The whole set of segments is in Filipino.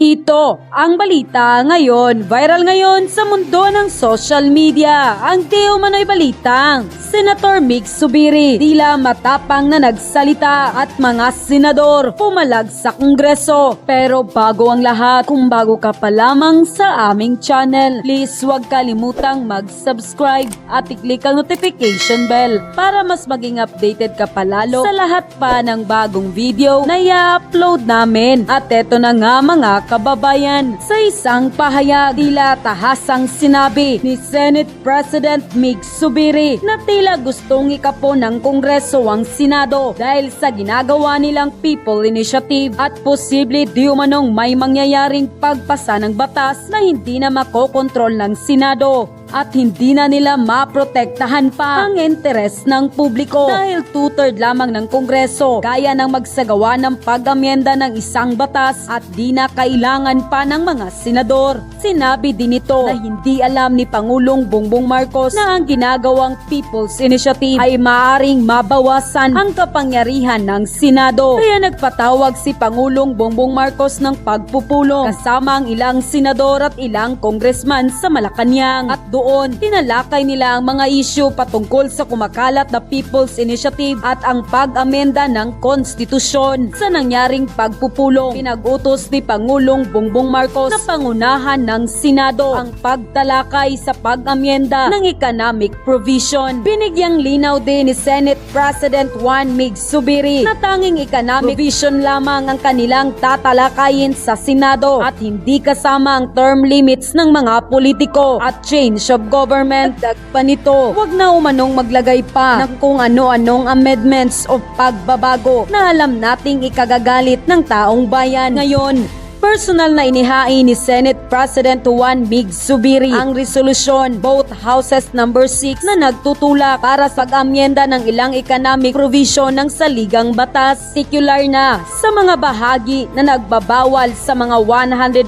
Ito ang balita ngayon. Viral ngayon sa mundo ng social media. Ang di umano'y balitang Senator Mig Zubiri tila matapang na nagsalita at mga senador pumalag sa Kongreso. Pero bago ang lahat, kung bago ka pa lamang sa aming channel, please huwag kalimutang mag-subscribe at i-click ang notification bell para mas maging updated ka palalo sa lahat pa ng bagong video na i-upload namin. At eto na nga mga kababayan, sa isang pahayag, tila tahasang sinabi ni Senate President Mig Zubiri na tila gustong ikapo ng Kongreso ang Senado dahil sa ginagawa nilang People Initiative at posible di umanong may mangyayaring pagpasa ng batas na hindi na makokontrol ng Senado at hindi na nila maprotektahan pa ang interes ng publiko dahil 2/3 lamang ng Kongreso kaya nang magsagawa ng pag-amyenda ng isang batas at di na kailangan pa ng mga senador. Sinabi din ito na hindi alam ni Pangulong Bongbong Marcos na ang ginagawang People's Initiative ay maaaring mabawasan ang kapangyarihan ng Senado. Kaya nagpatawag si Pangulong Bongbong Marcos ng pagpupulong kasama ang ilang senador at ilang congressman sa Malacanang at doon, tinalakay nila ang mga isyu patungkol sa kumakalat na People's Initiative at ang pag-amenda ng konstitusyon. Sa nangyaring pagpupulong, pinag-utos ni Pangulong Bongbong Marcos na pangunahan ng Senado ang pagtalakay sa pag-amenda ng economic provision. Binigyang linaw din ni Senate President Mig Zubiri na tanging economic provision lamang ang kanilang tatalakayin sa Senado at hindi kasama ang term limits ng mga politiko at change of government. Dagpa nito, wag na umanong maglagay pa ng kung ano-anong amendments o pagbabago na alam nating ikagagalit ng taong bayan. Ngayon, personal na inihain ni Senate President Mig Zubiri ang resolusyon both houses number 6 na nagtutulak para sa pag-amyenda ng ilang economic provision ng saligang batas, particular na sa mga bahagi na nagbabawal sa mga 100%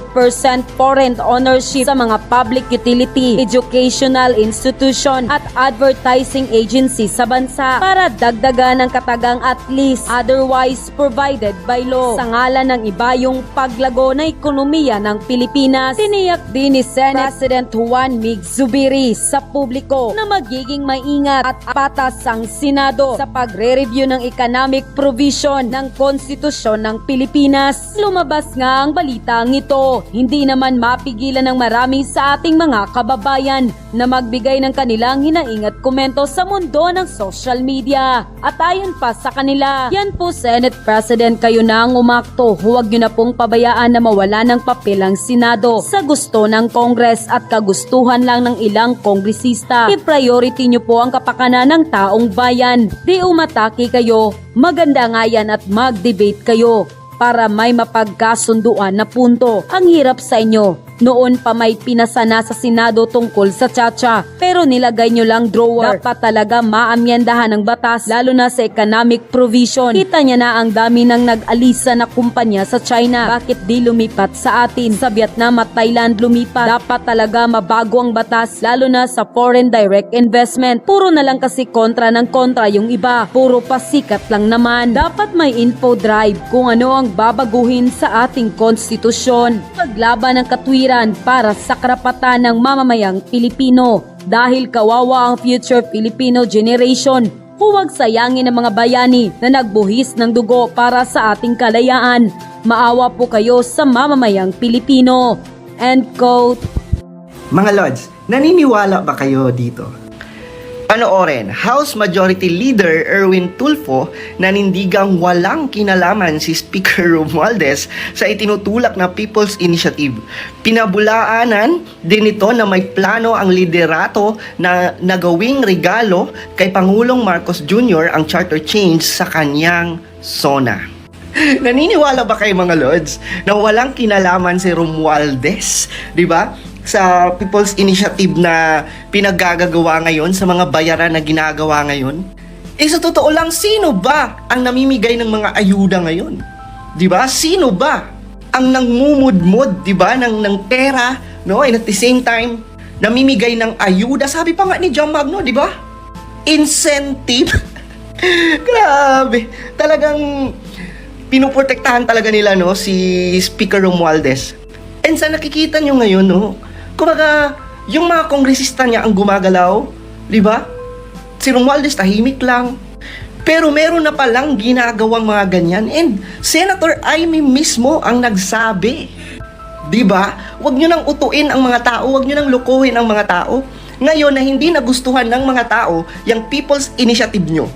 foreign ownership sa mga public utility, educational institution at advertising agency sa bansa para dagdagan ng katagang at least otherwise provided by law sa ngalan ng iba yung paglago na ekonomiya ng Pilipinas. Tiniyak din ni Senate President Mig Zubiri sa publiko na magiging maingat at patas ang Senado sa pagre-review ng economic provision ng konstitusyon ng Pilipinas. Lumabas nga ang balitang ito, hindi naman mapigilan ng marami sa ating mga kababayan na magbigay ng kanilang hinaing at komento sa mundo ng social media. At ayon pa sa kanila, yan po Senate President, kayo na ang umakto, huwag nyo na pong pabayaan na mawala ng papel ang Senado sa gusto ng Congress at kagustuhan lang ng ilang kongresista. I-priority nyo po ang kapakanan ng taong bayan. Di umatake kayo, maganda nga yan at mag-debate kayo para may mapagkasunduan na punto. Ang hirap sa inyo. Noon pa may pinasana sa Senado tungkol sa tsa-tsa, pero nilagay nyo lang drawer. Dapat talaga maamyendahan ng batas, lalo na sa economic provision. Kita niya na ang dami ng nag-alisa na kumpanya sa China. Bakit di lumipat sa atin? Sa Vietnam at Thailand lumipat. Dapat talaga mabago ang batas, lalo na sa foreign direct investment. Puro na lang kasi kontra ng kontra yung iba. Puro pasikat lang naman. Dapat may info drive kung ano ang babaguhin sa ating konstitusyon. Paglaban ng katwiran para sa karapatan ng mamamayang Pilipino. Dahil kawawa ang future Filipino generation, huwag sayangin ang mga bayani na nagbuhis ng dugo para sa ating kalayaan. Maawa po kayo sa mamamayang Pilipino. End quote. Mga Lods, naniniwala ba kayo dito? Panoorin, House Majority Leader Erwin Tulfo nanindigang walang kinalaman si Speaker Romualdez sa itinutulak na People's Initiative. Pinabulaanan din ito na may plano ang liderato na nagawing regalo kay Pangulong Marcos Jr. ang charter change sa kanyang SONA. Naniniwala ba kayo mga Lods na walang kinalaman si Romualdez? Diba? Sa People's Initiative na pinaggagawa ngayon, sa mga bayaran na ginagawa ngayon. Sa totoo lang, sino ba ang namimigay ng mga ayuda ngayon? Diba? Sino ba ang nangmumudmod, diba, ng pera, no? And at the same time, namimigay ng ayuda. Sabi pa nga ni John Magno, diba? Incentive. Grabe. Talagang pinuprotektahan talaga nila, no, si Speaker Romualdez. And sa nakikita nyo ngayon, no, kumbaga, yung mga kongresista niya ang gumagalaw, di ba? Si Romualdez tahimik lang. Pero meron na palang ginagawang mga ganyan. And Senator Amy mismo ang nagsabi. Diba? Huwag nyo nang utuin ang mga tao, huwag nyo nang lukuhin ang mga tao. Ngayon na hindi nagustuhan ng mga tao yung People's Initiative nyo.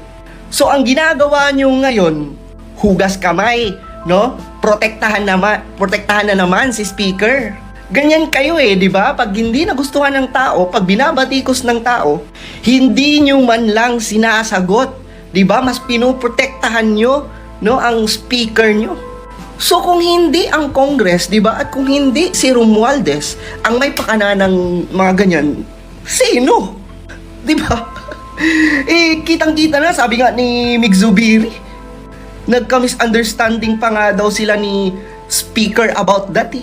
So ang ginagawa nyo ngayon, hugas kamay, no? Protektahan na naman si Speaker. Ganyan kayo di ba? Pag hindi nagustuhan ng tao, pag binabatikos ng tao, hindi nyo man lang sinasagot. 'Di ba? Mas pinoprotektahan nyo, no, ang speaker nyo. So kung hindi ang Congress, 'di ba? At kung hindi si Romualdez ang may pakana ng mga ganyan, sino? 'Di ba? Kitang-kita na, sabi nga ni Mig Zubiri, nagka-misunderstanding pa nga daw sila ni Speaker about that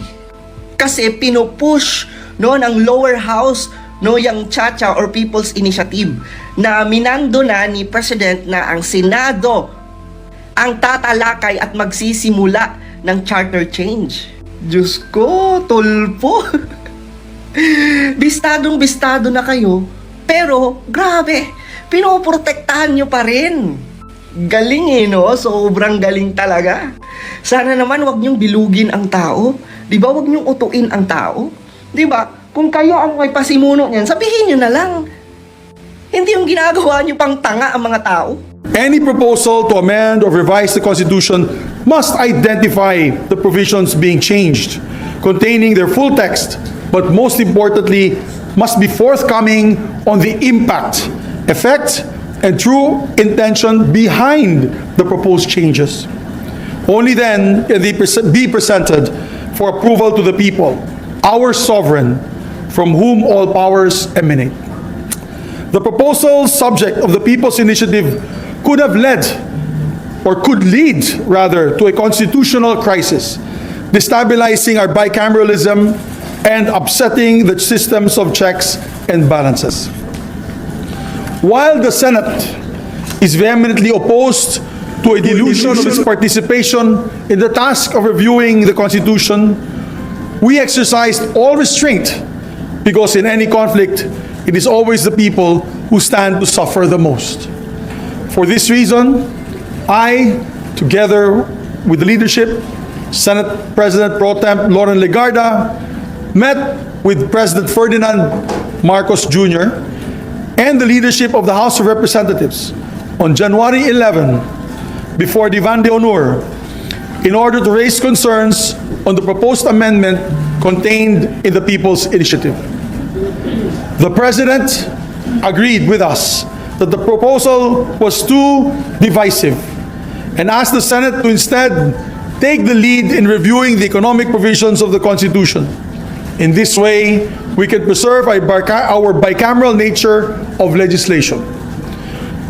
Kasi pinupush, no, ng lower house, no, yung Chacha or People's Initiative na minando na ni President na ang Senado ang tatalakay at magsisimula ng charter change. Diyos ko, tulpo. Bistadong-bistado na kayo, pero grabe, pinoprotektahan nyo pa rin. Galing no? Sobrang galing talaga. Sana naman wag nyong bilugin ang tao. Di ba? Wag nyong utuin ang tao. Di ba? Kung kayo ang may pasimuno niyan, sabihin nyo na lang. Hindi yung ginagawa nyo pang tanga ang mga tao. Any proposal to amend or revise the Constitution must identify the provisions being changed, containing their full text, but most importantly, must be forthcoming on the impact, effect, and true intention behind the proposed changes. Only then can they be presented for approval to the people, our sovereign, from whom all powers emanate. The proposal subject of the People's Initiative could have led, or could lead, rather, to a constitutional crisis, destabilizing our bicameralism and upsetting the systems of checks and balances. While the Senate is vehemently opposed to a dilution of its participation in the task of reviewing the Constitution, we exercised all restraint because in any conflict, it is always the people who stand to suffer the most. For this reason, I, together with the leadership, Senate President Pro Temp Loren Legarda, met with President Ferdinand Marcos Jr. and the leadership of the House of Representatives on January 11 before Divan de Honor in order to raise concerns on the proposed amendment contained in the People's Initiative. The President agreed with us that the proposal was too divisive and asked the Senate to instead take the lead in reviewing the economic provisions of the Constitution. In this way, we can preserve our bicameral nature of legislation.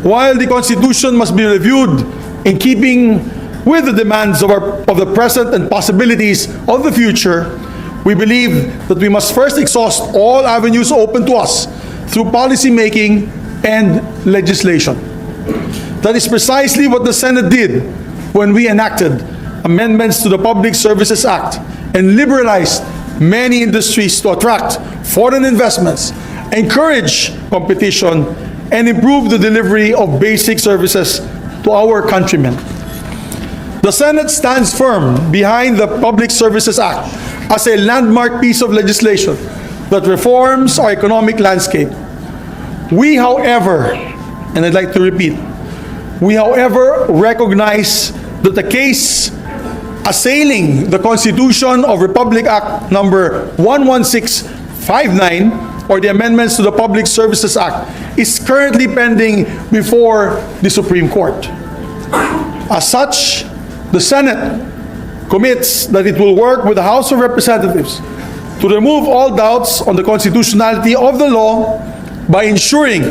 While the Constitution must be reviewed in keeping with the demands of the present and possibilities of the future, we believe that we must first exhaust all avenues open to us through policy making and legislation. That is precisely what the Senate did when we enacted amendments to the Public Services Act and liberalized many industries to attract foreign investments, encourage competition, and improve the delivery of basic services to our countrymen. The Senate stands firm behind the Public Services Act as a landmark piece of legislation that reforms our economic landscape. We, however, and I'd like to repeat, we, however, recognize that the case assailing the Constitution of Republic Act number 11659 or the amendments to the Public Services Act is currently pending before the Supreme Court. As such, the Senate commits that it will work with the House of Representatives to remove all doubts on the constitutionality of the law by ensuring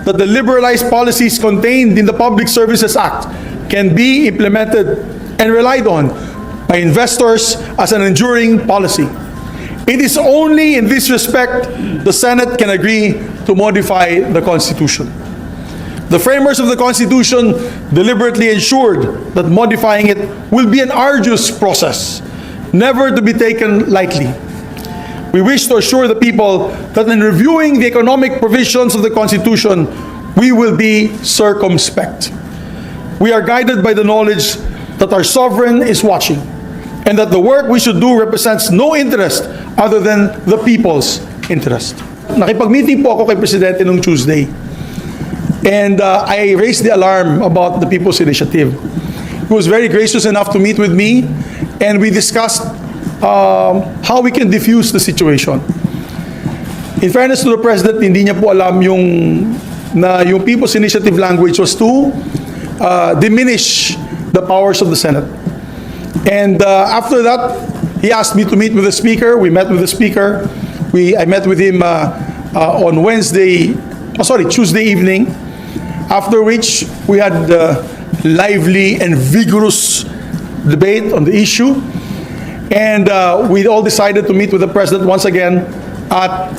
that the liberalized policies contained in the Public Services Act can be implemented and relied on by investors as an enduring policy. It is only in this respect the Senate can agree to modify the Constitution. The framers of the Constitution deliberately ensured that modifying it will be an arduous process, never to be taken lightly, We wish to assure the people that in reviewing the economic provisions of the Constitution, we will be circumspect. We are guided by the knowledge that our sovereign is watching and that the work we should do represents no interest other than the people's interest. Nakipag-meeting po ako kay Presidente nung Tuesday, and I raised the alarm about the People's Initiative. He was very gracious enough to meet with me, and we discussed how we can diffuse the situation. In fairness to the President, hindi niya po alam yung People's Initiative language was to diminish the powers of the Senate. And after that, he asked me to meet with the Speaker. We met with the Speaker. I met with him on Tuesday evening, after which we had lively and vigorous debate on the issue. And we all decided to meet with the President once again at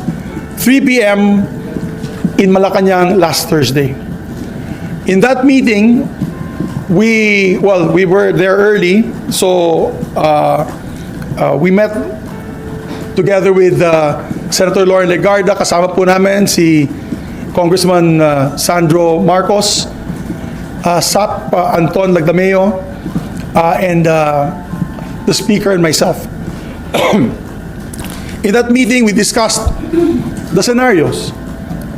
3 p.m. in Malaking last Thursday. In that meeting, we were there early, so we met together with Senator Lauren Legarda. Kasama po namin si Congressman Sandro Marcos, Sap Anton Lagdameo, and the Speaker and myself. In that meeting, we discussed the scenarios.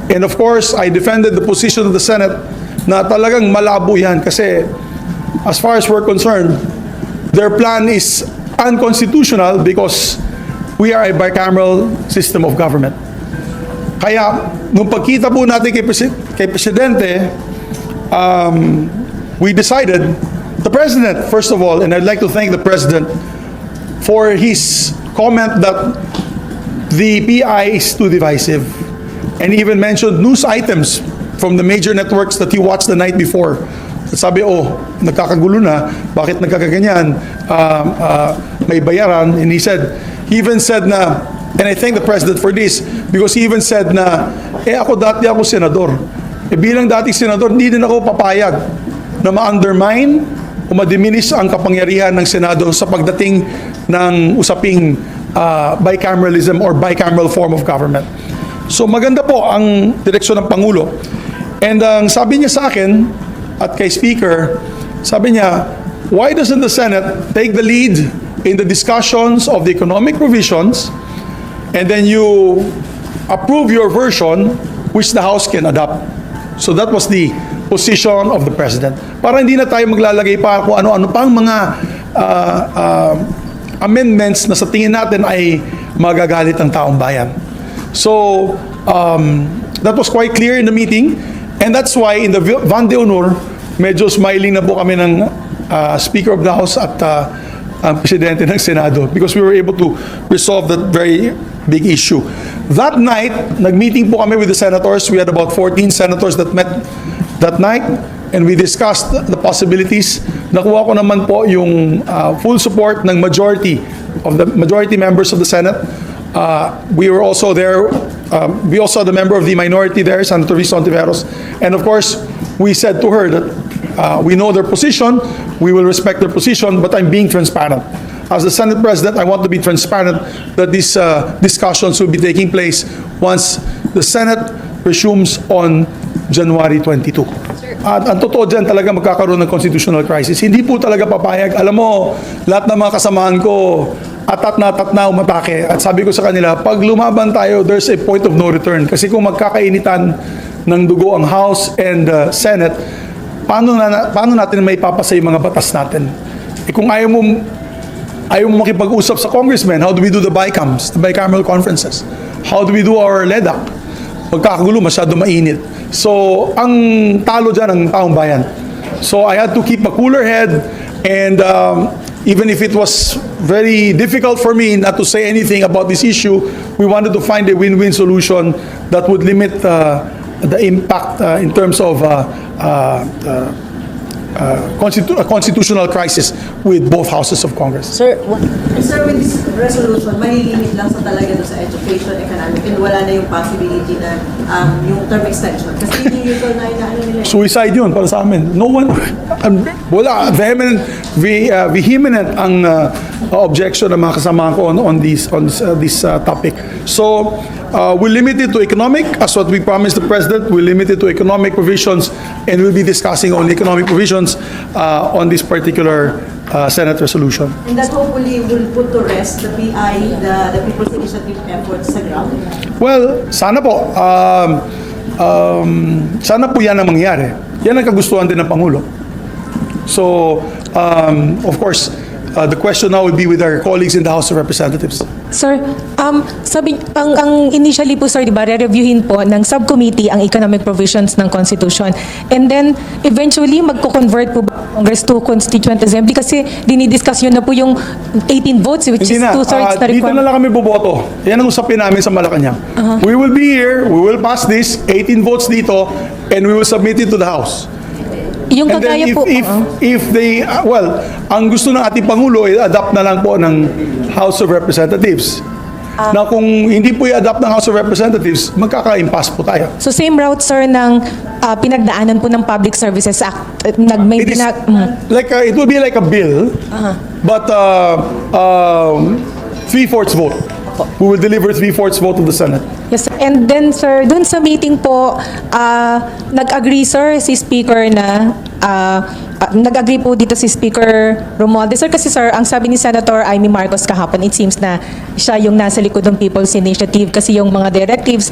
And of course, I defended the position of the Senate na talagang malabo yan kasi as far as we're concerned, their plan is unconstitutional because we are a bicameral system of government. Kaya, nung pagkita po natin kay Presidente, we decided, the President, first of all, and I'd like to thank the President for his comment that the PI is too divisive, and he even mentioned news items from the major networks that he watched the night before. Sabi, nagkakagulo na, bakit nagkakaganyan, may bayaran, and he even said na, and I thank the President for this, because he even said na, dati ako senador. Bilang dating senador, hindi din ako papayag na ma-undermine o ma-diminish ang kapangyarihan ng Senado sa pagdating ng usaping bicameralism or bicameral form of government. So maganda po ang direksyon ng Pangulo. And ang sabi niya sa akin at kay Speaker, sabi niya, why doesn't the Senate take the lead in the discussions of the economic provisions, and then you approve your version which the House can adopt? So that was the position of the President. Para hindi na tayo maglalagay pa kung ano-ano pang mga amendments na sa tingin natin ay magagalit ang taong bayan. So that was quite clear in the meeting, and that's why in the Van de Honor, medyo smiling na po kami ng Speaker of the House at ang Presidente ng Senado, because we were able to resolve that very big issue. That night, nag-meeting po kami with the senators. We had about 14 senators that met that night, and we discussed the possibilities. Nakuha ko naman po yung full support ng majority members of the Senate. We were also there. We also had a member of the minority there, Senator Risa Ontiveros, and of course, we said to her that we know their position, we will respect their position, but I'm being transparent. As the Senate President, I want to be transparent that these discussions will be taking place once the Senate resumes on January 22. At ang totoo dyan, talaga magkakaroon ng constitutional crisis. Hindi po talaga papayag. Alam mo, lahat ng mga kasamahan ko, atat na umatake. At sabi ko sa kanila, pag lumaban tayo, there's a point of no return. Kasi kung magkakainitan ng dugo ang House and Senate, paano natin may papasa yung mga batas natin? Kung ayaw mo makipag-usap sa congressmen, how do we do the BICAMs, the bicameral conferences? How do we do our LEDAC? Magkakagulo, masyado mainit. So, ang talo dyan ang taong bayan. So, I had to keep a cooler head, and even if it was very difficult for me not to say anything about this issue, we wanted to find a win-win solution that would limit the impact in terms of a constitutional crisis with both houses of Congress. Sir, with this resolution, malilimit lang sa talaga doon sa education, economic, and wala na yung possibility na yung term extension. Kasi yung usual na inaano nila. Suicide yun para sa amin. No one, vehement ang objection ng mga kasama ko on this topic. So we'll limit it to economic, as what we promised the President. We'll limit it to economic provisions, and we'll be discussing on economic provisions on this particular Senate resolution. And that hopefully will put to rest the PI, the People's Initiative efforts sa ground. Well, sana po. Sana po yan ang mangyari. Yan ang kagustuhan din ng Pangulo. So, of course, the question now will be with our colleagues in the House of Representatives. Sir, sabi, ang initially po, sir, di ba, re-reviewin po ng subcommittee ang economic provisions ng Constitution. And then, eventually, magko-convert po ba Congress to Constituent Assembly? Kasi dinidiscuss yun na po yung 18 votes, which Hindi is na. two-thirds na Dito na requirement. lang kami boboto. Yan ang usapin namin sa Malacanang. We will be here, we will pass this, 18 votes dito, and we will submit it to the House. Yung And then kagaya po, if they, well, ang gusto ng ating Pangulo, i-adapt na lang po ng House of Representatives. Na kung hindi po i-adapt ng House of Representatives, magkaka-impasse po tayo. so same route, sir, ng pinagdaanan po ng Public Services Act. May It is pinag... it will be like a bill, but 3/4 vote. We will deliver 3/4 vote of the Senate. Yes, sir. And then, sir, dun sa meeting po, nag-agree, sir, si Speaker na, nag-agree po dito si Speaker Romualdez. Sir, kasi, sir, ang sabi ni Senator Amy Marcos kahapon, it seems na siya yung nasa likod ng People's Initiative kasi yung mga directives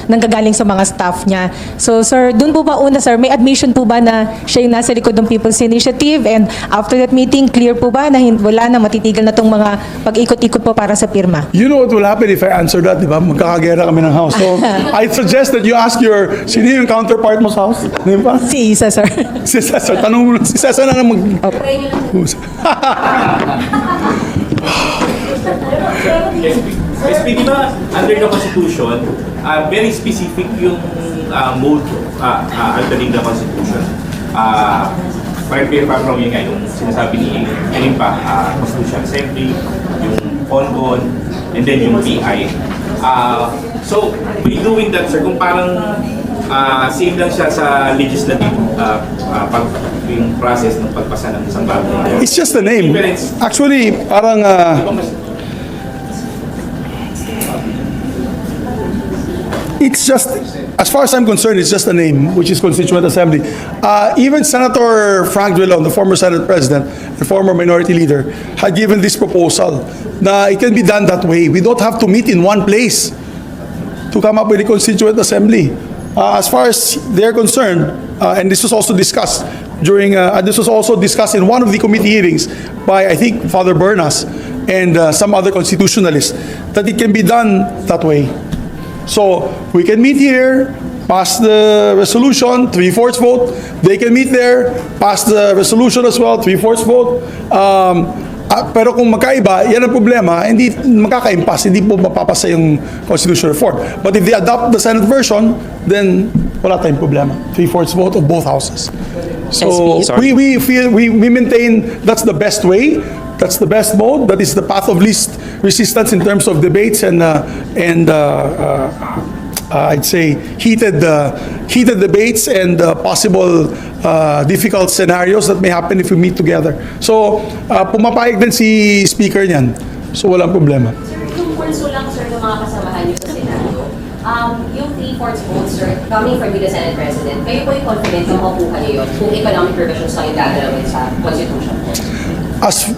nanggagaling sa mga staff niya. So, sir, dun po ba una, sir, may admission po ba na siya yung nasa likod ng People's Initiative? And after that meeting, clear po ba na wala na, matitigil na tong mga pag-ikot-ikot po para sa pirma? You know what will happen if I answer that, di ba? Magkakagera kami ng House. So, I suggest that you ask sino yung counterpart mo sa House? Di ba? Si Isa, sir. Si Cesar, tanong mo si Cesar na mag... SP, di ba, under the Constitution, very specific yung mode altering the Constitution. Correct me if I'm wrong, yun nga, yung sinasabi ni Constitution Assembly, yung CONGON, and then yung PI. So, by doing that, sir, kung parang same lang siya sa legislative yung process ng pagpasa ng isang bagong. It's just a name. Actually, parang... it's just, as far as I'm concerned, it's just a name, which is Constituent Assembly. Even Senator Frank Drilon, the former Senate President, the former Minority Leader, had given this proposal na it can be done that way. We don't have to meet in one place to come up with a Constituent Assembly. As far as they're concerned, and this was also discussed in one of the committee hearings by, I think, Father Bernas and some other constitutionalists, that it can be done that way. So we can meet here, pass the resolution, 3/4 vote. They can meet there, pass the resolution as well, 3/4 vote. Pero kung magkaiba, yan ang problema, hindi makaka-impasse, hindi po mapapasa yung constitutional reform. But if they adopt the Senate version, then wala tayong problema. 3/4 vote of both houses. So we feel, we maintain that's the best way. That's the best mode. That is the path of least resistance in terms of debates and I'd say heated debates and possible difficult scenarios that may happen if we meet together. So pumapayag din si Speaker niyan. So walang problema. Sir, yung pulso lang, sir, ng mga kasamahan niyo sa Senado, yung 3/4 votes, sir, coming from the Senate President, kayo po yung confident na makukuha niyo yun kung economic provisions lang yung gagalawin sa Constitution po? As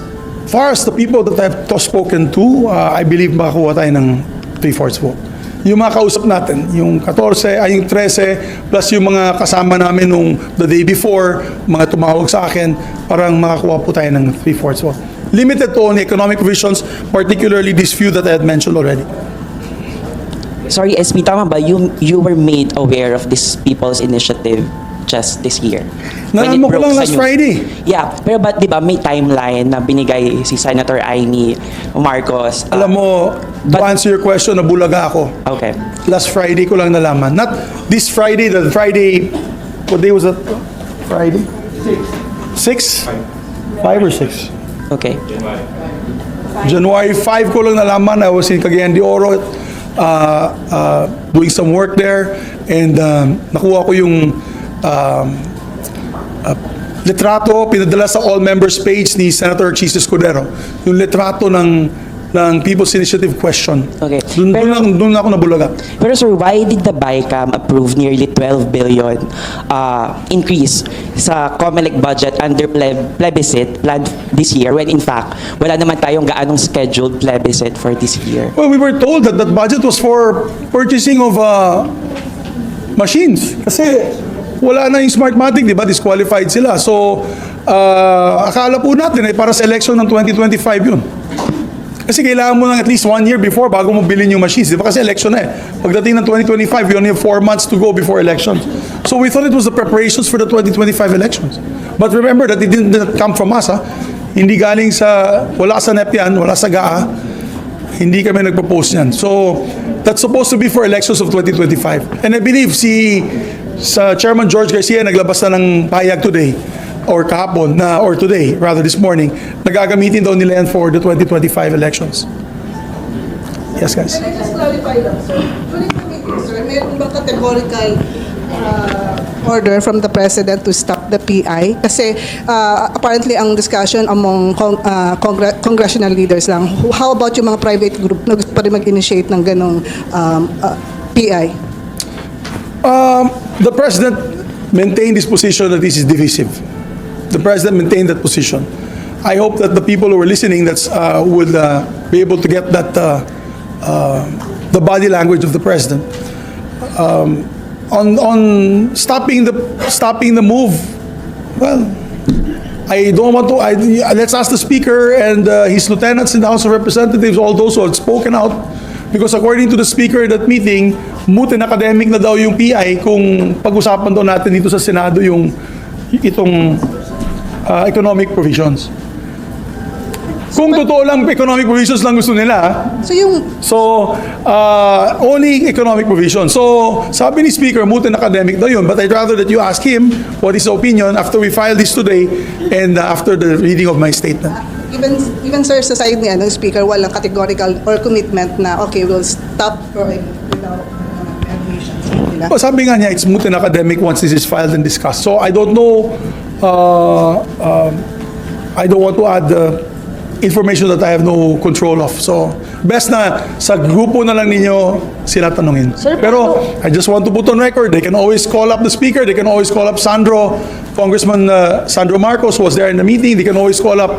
far as the people that I've spoken to, I believe makakuha tayo ng 3/4 vote. Yung mga kausap natin, yung 13, plus yung mga kasama namin nung the day before, mga tumawag sa akin, parang makakuha po tayo ng 3/4 vote. Limited to on economic provisions, particularly these few that I had mentioned already. Sorry, SB, tama ba? You were made aware of this People's Initiative just this year? Nalaman mo ko lang last Friday. Yeah, pero ba't di ba may timeline na binigay si Senator Amy Marcos? Alam mo, to answer your question, nabulaga ako. Okay. Last Friday ko lang nalaman. Not this Friday, the Friday, what day was that? Friday? 6? 5 or 6? Okay. January 5 ko lang nalaman. I was in Cagayan de Oro doing some work there and nakuha ko yung litrato pinadala sa all members page ni Senator Chis Escudero. Yung litrato ng People's Initiative question. Okay. Doon ako nabulaga. Pero sir, why did the BICAM approve nearly 12 billion increase sa COMELEC budget under plebiscite planned this year when in fact, wala naman tayong gaanong scheduled plebiscite for this year? Well, we were told that budget was for purchasing of machines. Kasi wala na yung Smartmatic, di ba? Disqualified sila. So, akala po natin ay para sa election ng 2025 yun. Kasi kailangan mo ng at least 1 year before bago mo bilhin yung machines. Di ba? Kasi election na eh. Pagdating ng 2025, we only have 4 months to go before elections. So we thought it was the preparations for the 2025 elections. But remember that it didn't come from us. Ha? Hindi galing sa, wala sa NEP yan, wala sa GAA. Hindi kami nagpo-post yan. So that's supposed to be for elections of 2025. And I believe sa Chairman George Garcia naglabas na ng payag today or kahapon na or today rather this morning nagagamitin daw nila yan for the 2025 elections. Yes, guys. Can I just clarify lang, sir? During the meeting, sir, meron ba categorical order from the President to stop the PI? Kasi apparently ang discussion among congressional leaders lang. How about yung mga private group na gusto pa rin mag-initiate ng ganong PI? The President maintained his position that this is divisive. The President maintained that position. I hope that the people who are listening would be able to get that the body language of the President. On stopping the move, well, I don't want to. Let's ask the Speaker and his lieutenants in the House of Representatives, all those who have spoken out, because according to the Speaker at that meeting, moot and academic na daw yung PI kung pag-usapan daw natin dito sa Senado itong economic provisions. Kung totoo lang economic provisions lang gusto nila, only economic provisions. So, sabi ni Speaker, moot and academic daw yun. But I'd rather that you ask him what his opinion after we file this today and after the reading of my statement. Even sir, sa side niya, ng Speaker, walang categorical or commitment na, okay, we'll stop without regulations. Well, sabi nga niya, it's moot and academic once this is filed and discussed. So, I don't know, I don't want to add information that I have no control of. So, best na sa grupo na lang ninyo sila tanungin. Pero, I just want to put on record, they can always call up the Speaker, they can always call up Sandro, Congressman Sandro Marcos was there in the meeting, they can always call up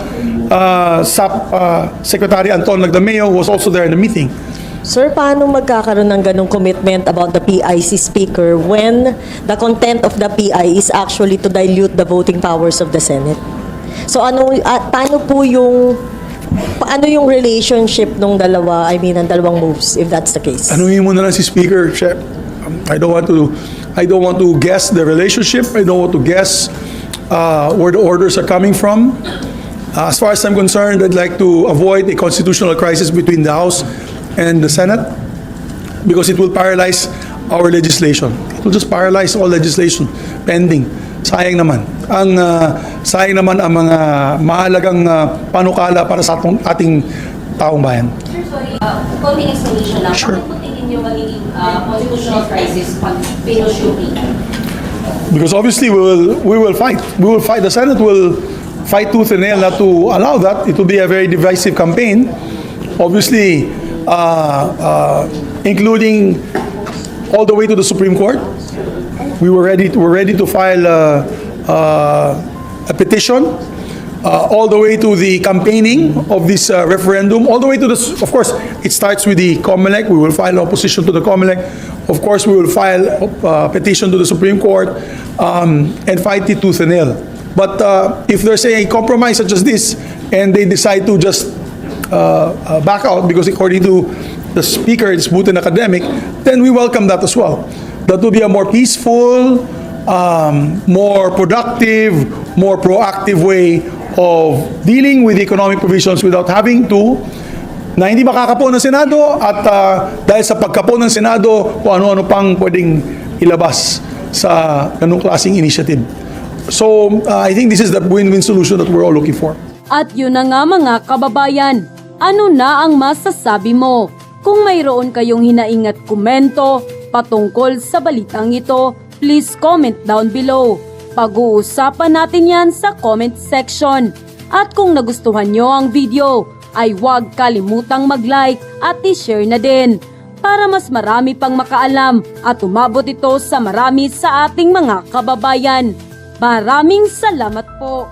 SAP Secretary Anton Lagdameo who was also there in the meeting. Sir, paano magkakaroon ng ganong commitment about the PIC Speaker when the content of the PI is actually to dilute the voting powers of the Senate? So paano yung relationship ng dalawa, ng dalawang moves, if that's the case? Anuhin mo na lang si Speaker, Chef. I don't want to guess the relationship. I don't want to guess where the orders are coming from. As far as I'm concerned, I'd like to avoid a constitutional crisis between the House and the Senate because it will paralyze our legislation. It will just paralyze all legislation pending. Sayang naman. Sayang naman ang mga mahalagang panukala para sa ating taong bayan. Sir, sorry, konting explanation lang. Sure. Bakit po tingin nyo magiging constitutional crisis pag pinush yung PI? Because obviously we will fight. We will fight. The Senate will fight tooth and nail not to allow that. It will be a very divisive campaign. Obviously, including all the way to the Supreme Court. We're ready to file a petition all the way to the campaigning of this referendum, all the way to of course, it starts with the COMELEC. We will file opposition to the COMELEC. Of course, we will file a petition to the Supreme Court and fight it tooth and nail. But if there's a compromise such as this and they decide to just back out because according to the Speaker, it's moot and academic, then we welcome that as well. That will be a more peaceful, more productive, more proactive way of dealing with economic provisions without having to na hindi makakapo ng Senado at dahil sa pagkapo ng Senado kung ano-ano pang pwedeng ilabas sa ganung klaseng initiative. So, I think this is the win-win solution that we're all looking for. At yun na nga mga kababayan, ano na ang masasabi mo? Kung mayroon kayong hinaing at komento patungkol sa balitang ito, please comment down below. Pag-uusapan natin yan sa comment section. At kung nagustuhan nyo ang video, ay huwag kalimutang mag-like at i-share na din para mas marami pang makaalam at umabot ito sa marami sa ating mga kababayan. Maraming salamat po!